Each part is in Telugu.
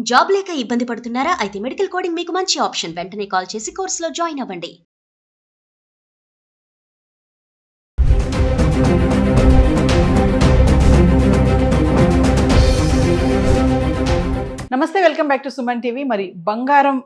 జాబ్ లేక ఇబ్బంది పడుతున్నారా? అయితే మెడికల్ కోడింగ్ మీకు మంచి ఆప్షన్. వెంటనే కాల్ చేసి కోర్సులో జాయిన్ అవ్వండి. నమస్తే, welcome back to Suman TV. మరి బంగారం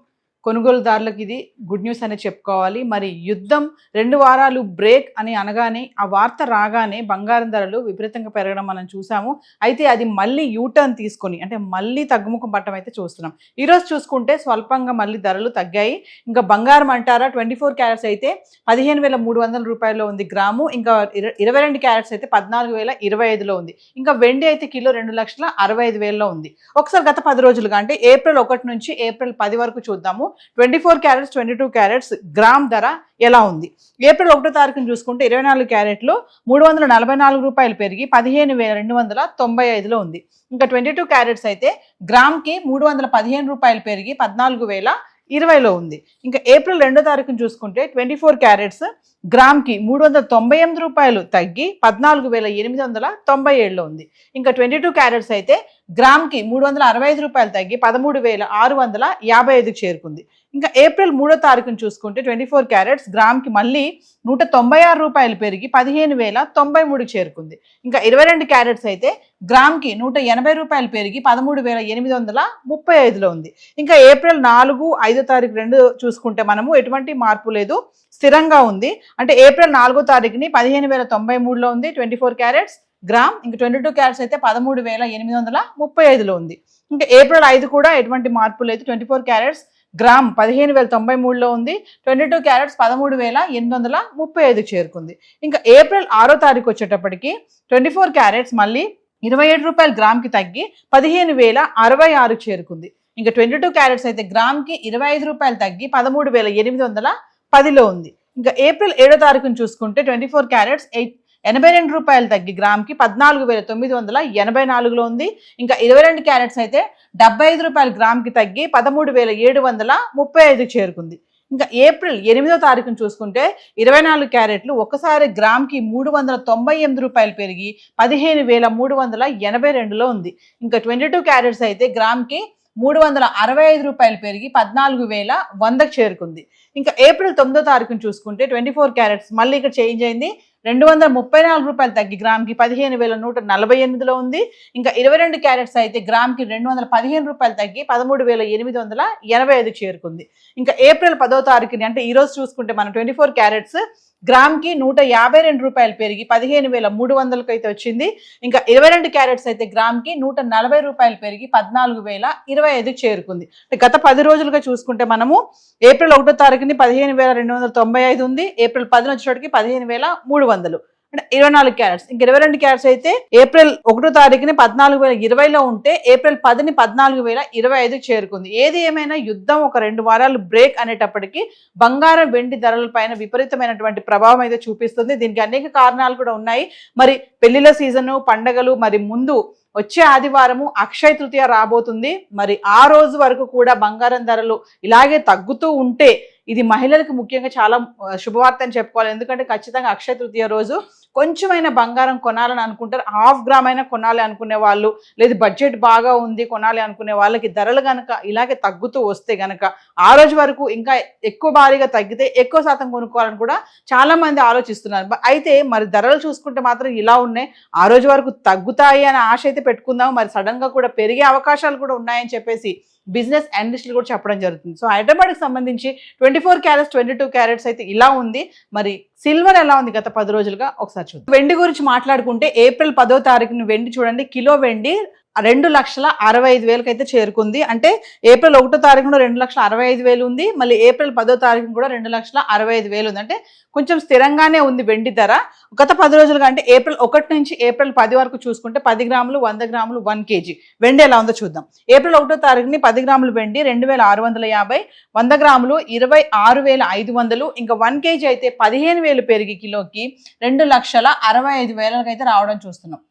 కొనుగోలుదారులకు ఇది గుడ్ న్యూస్ అనే చెప్పుకోవాలి. మరి యుద్ధం 2 వారాలు బ్రేక్ అని అనగానే, ఆ వార్త రాగానే బంగారం ధరలు విపరీతంగా పెరగడం మనం చూసాము. అయితే అది మళ్ళీ యూటర్న్ తీసుకొని, అంటే మళ్ళీ తగ్గుముఖం పట్టడం అయితే చూస్తున్నాం. ఈరోజు చూసుకుంటే స్వల్పంగా మళ్ళీ ధరలు తగ్గాయి. ఇంకా బంగారం అంటారా, 24 క్యారెట్స్ అయితే 15,300 రూపాయల్లో ఉంది గ్రాము. ఇంకా 22 క్యారెట్స్ అయితే 14,025లో ఉంది. ఇంకా వెండి అయితే కిలో 2,65,000లో ఉంది. ఒకసారి గత 10 రోజులుగా, అంటే ఏప్రిల్ 1 నుంచి ఏప్రిల్ 10 వరకు చూద్దాము. 24 క్యారెట్స్, 22 క్యారెట్స్ గ్రామ్ ధర ఎలా ఉంది. ఏప్రిల్ 1వ తారీఖును చూసుకుంటే 24 క్యారెట్లు 344 రూపాయలు పెరిగి 15,295లో ఉంది. ఇంకా 22 క్యారెట్స్ అయితే గ్రామ్కి 315 రూపాయలు పెరిగి 14,020లో ఉంది. ఇంకా ఏప్రిల్ 2వ తారీఖును చూసుకుంటే 24 క్యారెట్స్ గ్రామ్కి 398 రూపాయలు తగ్గి 14,897లో ఉంది. ఇంకా 22 క్యారెట్స్ అయితే గ్రామ్కి 365 రూపాయలు తగ్గి 13,655కి చేరుకుంది. ఇంకా ఏప్రిల్ 3వ తారీఖును చూసుకుంటే 24 క్యారెట్స్ గ్రామ్కి మళ్ళీ 196 రూపాయలు పెరిగి 15,093కి చేరుకుంది. ఇంకా 22 క్యారెట్స్ అయితే గ్రామ్కి 180 రూపాయలు పెరిగి 13,835లో ఉంది. ఇంకా ఏప్రిల్ 4, 5వ తారీఖు రెండు చూసుకుంటే మనము ఎటువంటి మార్పు లేదు, స్థిరంగా ఉంది. అంటే ఏప్రిల్ 4వ తారీఖుని 15,093లో ఉంది 24 క్యారెట్స్ గ్రామ్. ఇంకా 22 క్యారెట్స్ అయితే 13,835లో ఉంది. ఇంకా ఏప్రిల్ 5 కూడా ఎటువంటి మార్పు లేదు, 24 క్యారెట్స్ గ్రామ్ 15,093లో ఉంది. 22 క్యారెట్స్ 13,835కి చేరుకుంది. ఇంకా ఏప్రిల్ 6వ తారీఖు వచ్చేటప్పటికి 24 క్యారెట్స్ మళ్ళీ 27 రూపాయలు గ్రామ్కి తగ్గి 15,066కి చేరుకుంది. ఇంకా 22 క్యారెట్స్ అయితే గ్రామ్కి 25 రూపాయలు తగ్గి 13,810లో ఉంది. ఇంకా ఏప్రిల్ 7వ తారీఖును చూసుకుంటే 24 క్యారెట్స్ 82 రూపాయలు తగ్గి గ్రామ్కి 14,984లో ఉంది. ఇంకా 22 క్యారెట్స్ అయితే 75 రూపాయలు గ్రామ్కి తగ్గి 13,735కి చేరుకుంది. ఇంకా ఏప్రిల్ 8వ తారీఖును చూసుకుంటే 24 క్యారెట్లు ఒక్కసారి గ్రామ్కి 398 రూపాయలు పెరిగి 15,382లో ఉంది. ఇంకా 22 క్యారెట్స్ అయితే గ్రామ్కి 365 రూపాయలు పెరిగి 14,100కి చేరుకుంది. ఇంకా ఏప్రిల్ 9వ తారీఖును చూసుకుంటే 24 క్యారెట్స్ మళ్ళీ ఇక్కడ చేంజ్ అయింది, 234 రూపాయలు తగ్గి గ్రామ్కి 15,148లో ఉంది. ఇంకా 22 క్యారెట్స్ అయితే గ్రామ్కి 215 రూపాయలు తగ్గి 13,885కి చేరుకుంది. ఇంకా ఏప్రిల్ 10వ తారీఖుని, అంటే ఈరోజు చూసుకుంటే మనం 24 క్యారెట్స్ గ్రామ్కి 152 రూపాయలు పెరిగి 15,300కి అయితే వచ్చింది. ఇంకా 22 క్యారెట్స్ అయితే గ్రామ్కి 140 రూపాయలు పెరిగి 14,025కి చేరుకుంది. గత 10 రోజులుగా చూసుకుంటే మనము ఏప్రిల్ 1వ తారీఖుని 15,295 ఉంది, ఏప్రిల్ 10 వచ్చేటికి 15,300, అంటే 24 క్యారెట్స్. ఇంక 22 క్యారెట్స్ అయితే ఏప్రిల్ 1వ తారీఖుని 14,020లో ఉంటే ఏప్రిల్ 10ని 14,025కి చేరుకుంది. ఏది ఏమైనా యుద్ధం ఒక 2 వారాలు బ్రేక్ అనేటప్పటికీ బంగారం, వెండి ధరల పైన విపరీతమైనటువంటి ప్రభావం అయితే చూపిస్తుంది. దీనికి అనేక కారణాలు కూడా ఉన్నాయి. మరి పెళ్లిళ్ళ సీజను, పండగలు, మరి ముందు వచ్చే ఆదివారము అక్షయ తృతీయ రాబోతుంది. మరి ఆ రోజు వరకు కూడా బంగారం ధరలు ఇలాగే తగ్గుతూ ఉంటే ఇది మహిళలకు ముఖ్యంగా చాలా శుభవార్త అని చెప్పుకోవాలి. ఎందుకంటే ఖచ్చితంగా అక్షయ తృతీయ రోజు కొంచెమైనా బంగారం కొనాలని అనుకుంటారు. 1/2 గ్రామ్ అయినా కొనాలి అనుకునే వాళ్ళు, లేదు బడ్జెట్ బాగా ఉంది కొనాలి అనుకునే వాళ్ళకి ధరలు కనుక ఇలాగే తగ్గుతూ వస్తే గనక ఆ రోజు వరకు ఇంకా ఎక్కువ భారీగా తగ్గితే ఎక్కువ శాతం కొనుక్కోవాలని కూడా చాలా మంది ఆలోచిస్తున్నారు. అయితే మరి ధరలు చూసుకుంటే మాత్రం ఇలా ఉన్నాయి. ఆ రోజు వరకు తగ్గుతాయి అనే ఆశ అయితే పెట్టుకుందాం. మరి సడన్ గా కూడా పెరిగే అవకాశాలు కూడా ఉన్నాయని చెప్పేసి బిజినెస్ అనలిస్టులు కూడా చెప్పడం జరుగుతుంది. సో హైదరాబాద్కి సంబంధించి 24 క్యారెట్స్, 22 క్యారెట్స్ అయితే ఇలా ఉంది. మరి సిల్వర్ ఎలా ఉంది గత 10 రోజులుగా ఒకసారి చూద్దాం. వెండి గురించి మాట్లాడుకుంటే ఏప్రిల్ 10వ తారీఖున వెండి చూడండి, కిలో వెండి 2,65,000కి అయితే చేరుకుంది. అంటే ఏప్రిల్ 1వ తారీఖున 2,65,000 ఉంది, మళ్ళీ ఏప్రిల్ 10వ తారీఖున కూడా 2,65,000 ఉంది. అంటే కొంచెం స్థిరంగానే ఉంది వెండి ధర గత 10 రోజులుగా. అంటే ఏప్రిల్ 1 నుంచి ఏప్రిల్ 10 వరకు చూసుకుంటే 10 గ్రాములు, 100 గ్రాములు, 1 kg వెండి ఎలా ఉందో చూద్దాం. ఏప్రిల్ 1వ తారీఖుని 10 గ్రాములు వెండి 2,650, 100 గ్రాములు 26,500, ఇంకా 1 kg అయితే 15,000 పెరిగి కిలోకి 2,65,000 అయితే రావడం చూస్తున్నాం.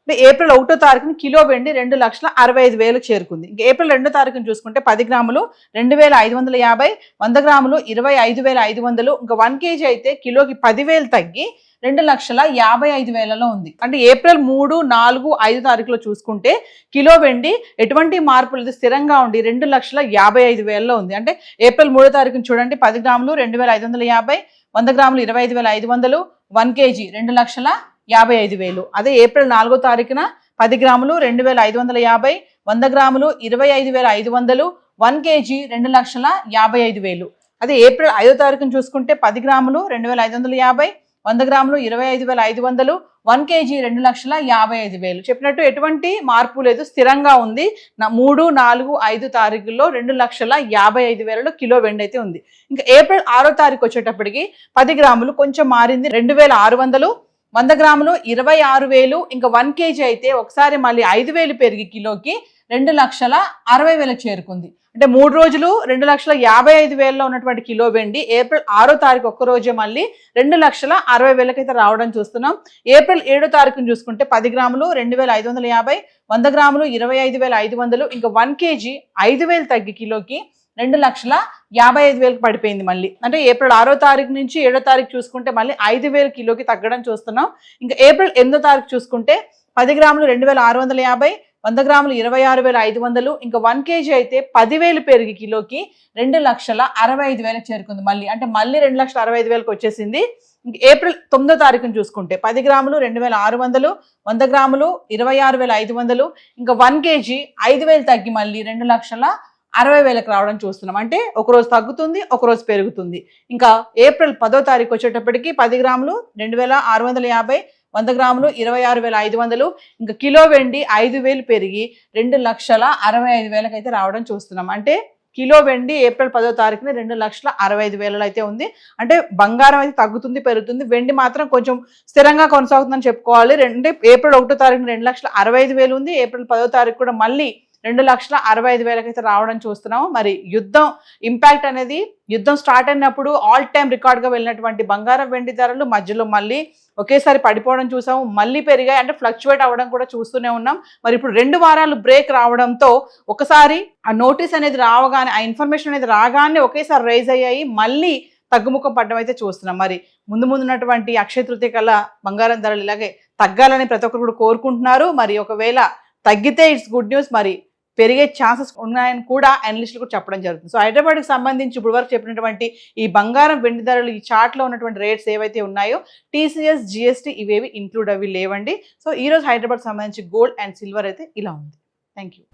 అంటే ఏప్రిల్ 1వ తారీఖున కిలో వెండి 2,65,000 చేరుకుంది. ఇంకా ఏప్రిల్ 2వ తారీఖున చూసుకుంటే 10 గ్రాములు 2,550, 100 గ్రాములు 25,500, ఇంకా 1 kg అయితే కిలోకి 10,000 తగ్గి 2,55,000లో ఉంది. అంటే ఏప్రిల్ 3, 4, 5 తారీఖులో చూసుకుంటే కిలో వెండి ఎటువంటి మార్పులు స్థిరంగా ఉండి 2,55,000లో ఉంది. అంటే ఏప్రిల్ 3 తారీఖున చూడండి 10 గ్రాములు 2,550, 100 గ్రాములు 25,500, 1 kg 2,55,000. అదే ఏప్రిల్ 4 తారీఖున 10 గ్రాములు 2,550, 100 గ్రాములు 25,500, 1 kg 2,55,000. అదే ఏప్రిల్ 5 తారీఖున చూసుకుంటే 10 గ్రాములు 2,550, 100 గ్రాములు 25,500, 1 kg 2,55,000. చెప్పినట్టు ఎటువంటి మార్పు లేదు, స్థిరంగా ఉంది. 3, 4, 5 తారీఖుల్లో 2,55,000లో కిలో వెండి అయితే ఉంది. ఇంకా ఏప్రిల్ 6 తారీఖు వచ్చేటప్పటికి 10 గ్రాములు కొంచెం మారింది 2,600, 100 గ్రాములు 26,000, ఇంకా 1 kg అయితే ఒకసారి మళ్ళీ 5,000 పెరిగి కిలోకి 2,60,000 చేరుకుంది. అంటే 3 రోజులు 2,55,000లో ఉన్నటువంటి కిలో వెండి ఏప్రిల్ 6 తారీఖు ఒక్క రోజే మళ్ళీ 2,60,000 అయితే రావడం చూస్తున్నాం. ఏప్రిల్ 7 తారీఖును చూసుకుంటే 10 గ్రాములు 2,550, 100 గ్రాములు 25,500, ఇంకా 1 kg 5,000 తగ్గి కిలోకి 2,55,000 పడిపోయింది మళ్ళీ. అంటే ఏప్రిల్ 6 తారీఖు నుంచి 7 తారీఖు చూసుకుంటే మళ్ళీ 5,000 కిలోకి తగ్గడం చూస్తున్నాం. ఇంకా ఏప్రిల్ 8 తారీఖు చూసుకుంటే 10 గ్రాములు 2,650, 100 గ్రాములు 26,500, ఇంకా 1 kg అయితే 10,000 పెరిగి కిలోకి 2,65,000 చేరుకుంది మళ్ళీ. అంటే మళ్ళీ 2,65,000కి వచ్చేసింది. ఇంక ఏప్రిల్ 9 తారీఖును చూసుకుంటే 10 గ్రాములు 2,600, 100 గ్రాములు 26,500, ఇంకా 1 kg 5,000 తగ్గి మళ్ళీ 2,60,000కి రావడం చూస్తున్నాం. అంటే ఒకరోజు తగ్గుతుంది, ఒకరోజు పెరుగుతుంది. ఇంకా ఏప్రిల్ 10 తారీఖు వచ్చేటప్పటికి 10 గ్రాములు 2,650, 100 గ్రాములు 26,500, ఇంకా కిలో వెండి 5,000 పెరిగి 2,65,000 అయితే రావడం చూస్తున్నాం. అంటే కిలో వెండి ఏప్రిల్ 10 తారీఖున 2,65,000 అయితే ఉంది. అంటే బంగారం అయితే తగ్గుతుంది, పెరుగుతుంది, వెండి మాత్రం కొంచెం స్థిరంగా కొనసాగుతుందని చెప్పుకోవాలి. అంటే ఏప్రిల్ 1 తారీఖున 2,65,000 ఉంది. ఏప్రిల్ 10 తారీఖు కూడా మళ్ళీ 2,65,000 అయితే రావడం చూస్తున్నాము. మరి యుద్ధం ఇంపాక్ట్ అనేది, యుద్ధం స్టార్ట్ అయినప్పుడు ఆల్ టైమ్ రికార్డ్గా వెళ్ళినటువంటి బంగారం వెండి ధరలు మధ్యలో మళ్ళీ ఒకేసారి పడిపోవడం చూసాము, మళ్ళీ పెరిగాయి. అంటే ఫ్లక్చువేట్ అవ్వడం కూడా చూస్తూనే ఉన్నాం. మరి ఇప్పుడు 2 వారాలు బ్రేక్ రావడంతో ఒకసారి ఆ నోటీస్ అనేది రావగానే, ఆ ఇన్ఫర్మేషన్ అనేది రాగానే ఒకేసారి రైజ్ అయ్యాయి, మళ్ళీ తగ్గుముఖం పడ్డం అయితే చూస్తున్నాం. మరి ముందు ఉన్నటువంటి అక్షయ తృతీయ కల్లా బంగారం ధరలు ఇలాగే తగ్గాలని ప్రతి ఒక్కరు కూడా కోరుకుంటున్నారు. మరి ఒకవేళ తగ్గితే ఇట్స్ గుడ్ న్యూస్, మరి పెరిగే ఛాన్సెస్ ఉన్నాయని కూడా అనలిస్టులు కూడా చెప్పడం జరుగుతుంది. సో హైదరాబాద్కి సంబంధించి ఇప్పుడు వరకు చెప్పినటువంటి ఈ బంగారం వెండి ధరలు, ఈ చార్ట్లో ఉన్నటువంటి రేట్స్ ఏవైతే ఉన్నాయో TCS, GST ఇవేవి ఇంక్లూడ్ అవి లేవండి. సో ఈరోజు హైదరాబాద్కి సంబంధించి గోల్డ్ అండ్ సిల్వర్ అయితే ఇలా ఉంది. Thank you.